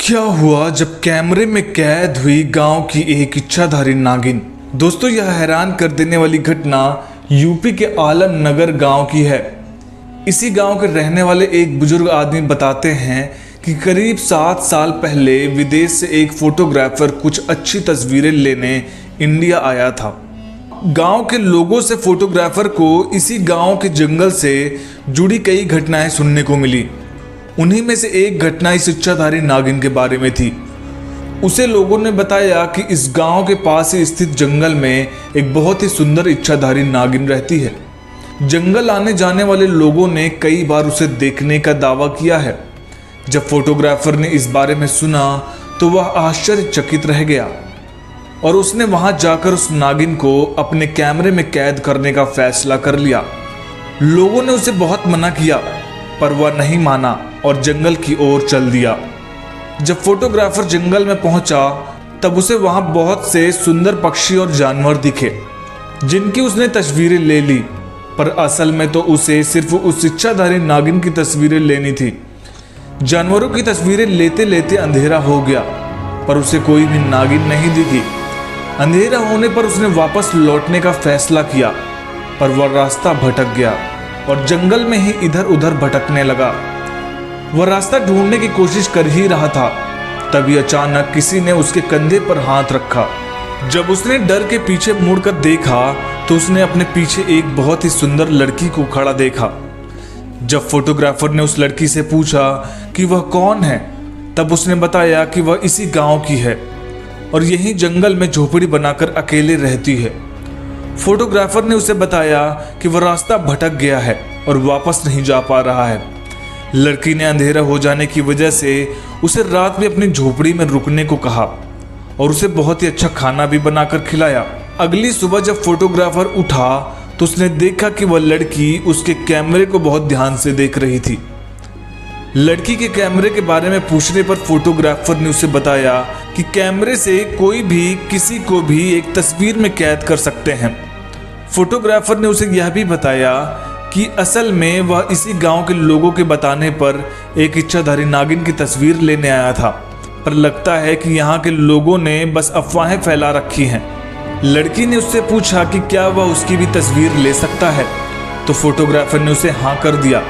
क्या हुआ जब कैमरे में कैद हुई गांव की एक इच्छाधारी नागिन। दोस्तों, यह हैरान कर देने वाली घटना यूपी के आलमनगर गांव की है। इसी गांव के रहने वाले एक बुजुर्ग आदमी बताते हैं कि करीब 7 साल पहले विदेश से एक फोटोग्राफर कुछ अच्छी तस्वीरें लेने इंडिया आया था। गांव के लोगों से फोटोग्राफर को इसी गांव के जंगल से जुड़ी कई घटनाएं सुनने को मिली। उन्हीं में से एक घटना इस इच्छाधारी नागिन के बारे में थी। उसे लोगों ने बताया कि इस गांव के पास ही स्थित जंगल में एक बहुत ही सुंदर इच्छाधारी नागिन रहती है। जंगल आने जाने वाले लोगों ने कई बार उसे देखने का दावा किया है। जब फोटोग्राफर ने इस बारे में सुना तो वह आश्चर्यचकित रह गया और उसने वहां जाकर उस नागिन को अपने कैमरे में कैद करने का फैसला कर लिया। लोगों ने उसे बहुत मना किया पर वह नहीं माना और जंगल की ओर चल दिया। जब फोटोग्राफर जंगल में पहुंचा तब उसे वहां बहुत से सुंदर पक्षी और जानवर दिखे जिनकी उसने तस्वीरें ले ली, पर असल में तो उसे सिर्फ उस इच्छाधारी नागिन की तस्वीरें लेनी थी। जानवरों की तस्वीरें लेते लेते अंधेरा हो गया पर उसे कोई भी नागिन नहीं दिखी। अंधेरा होने पर उसने वापस लौटने का फैसला किया पर वह रास्ता भटक गया और जंगल में ही इधर उधर भटकने लगा। वह रास्ता ढूंढने की कोशिश कर ही रहा था, तभी अचानक किसी ने उसके कंधे पर हाथ रखा। जब उसने डर के पीछे मुड़कर देखा तो उसने अपने पीछे एक बहुत ही सुंदर लड़की को खड़ा देखा। जब फोटोग्राफर ने उस लड़की से पूछा कि वह कौन है, तब उसने बताया कि वह इसी गांव की है और यही जंगल में झोपड़ी बनाकर अकेले रहती है। फोटोग्राफर ने उसे बताया कि वह रास्ता भटक गया है और वापस नहीं जा पा रहा है। लड़की ने अंधेरा हो जाने की वजह से उसे रात में अपनी झोपड़ी में रुकने को कहा और उसे बहुत ही अच्छा खाना भी बनाकर खिलाया। अगली सुबह जब फोटोग्राफर उठा तो उसने देखा कि वह लड़की उसके कैमरे को बहुत ध्यान से देख रही थी। लड़की के कैमरे के बारे में पूछने पर फोटोग्राफर ने उसे बताया कि कैमरे से कोई भी किसी को भी एक तस्वीर में कैद कर सकते हैं। फोटोग्राफर ने उसे यह भी बताया कि असल में वह इसी गांव के लोगों के बताने पर एक इच्छाधारी नागिन की तस्वीर लेने आया था, पर लगता है कि यहाँ के लोगों ने बस अफवाहें फैला रखी हैं। लड़की ने उससे पूछा कि क्या वह उसकी भी तस्वीर ले सकता है, तो फोटोग्राफर ने उसे हाँ कर दिया।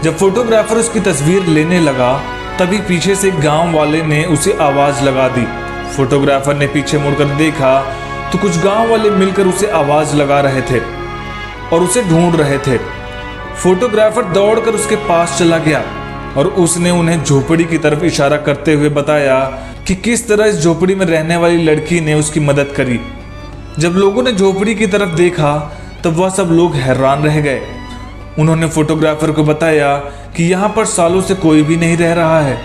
जब फोटोग्राफर उसकी तस्वीर लेने लगा तभी पीछे से गांव वाले ने उसे आवाज लगा दी। फोटोग्राफर ने पीछे मुड़कर देखा तो कुछ गांव वाले मिलकर उसे आवाज लगा रहे थे और उसे ढूंढ रहे थे। फोटोग्राफर दौड़कर उसके पास चला गया और उसने उन्हें झोपड़ी की तरफ इशारा करते हुए बताया कि किस तरह इस झोपड़ी में रहने वाली लड़की ने उसकी मदद करी। जब लोगों ने झोपड़ी की तरफ देखा तब वह सब लोग हैरान रह गए। उन्होंने फोटोग्राफर को बताया कि यहाँ पर सालों से कोई भी नहीं रह रहा है,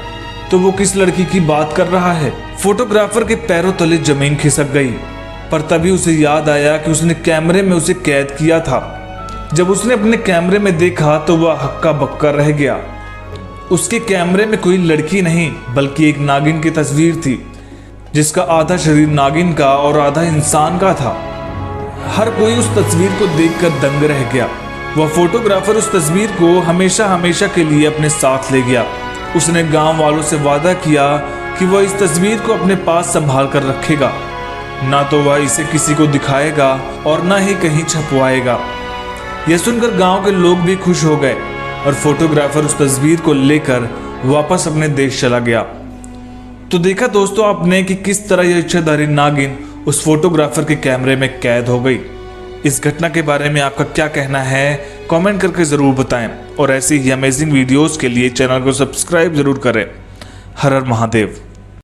तो वो किस लड़की की बात कर रहा है। फोटोग्राफर के पैरों तले जमीन खिसक गई, पर तभी उसे याद आया कि उसने कैमरे में उसे कैद किया था। जब उसने अपने कैमरे में देखा तो वह हक्का बक्का रह गया। उसके कैमरे में कोई लड़की नहीं बल्कि एक नागिन की तस्वीर थी, जिसका आधा शरीर नागिन का और आधा इंसान का था। हर कोई उस तस्वीर को देखकर दंग रह गया। वह फोटोग्राफर उस तस्वीर को हमेशा हमेशा के लिए अपने साथ ले गया। उसने गांव वालों से वादा किया कि वह इस तस्वीर को अपने पास संभाल कर रखेगा, ना तो वह इसे किसी को दिखाएगा और ना ही कहीं छपवाएगा। यह सुनकर गांव के लोग भी खुश हो गए और फोटोग्राफर उस तस्वीर को लेकर वापस अपने देश चला गया। तो देखा दोस्तों आपने कि किस तरह यह इच्छाधारी नागिन उस फोटोग्राफर के कैमरे में कैद हो गई। इस घटना के बारे में आपका क्या कहना है कमेंट करके ज़रूर बताएं और ऐसी ही अमेजिंग वीडियोस के लिए चैनल को सब्सक्राइब ज़रूर करें। हर हर महादेव।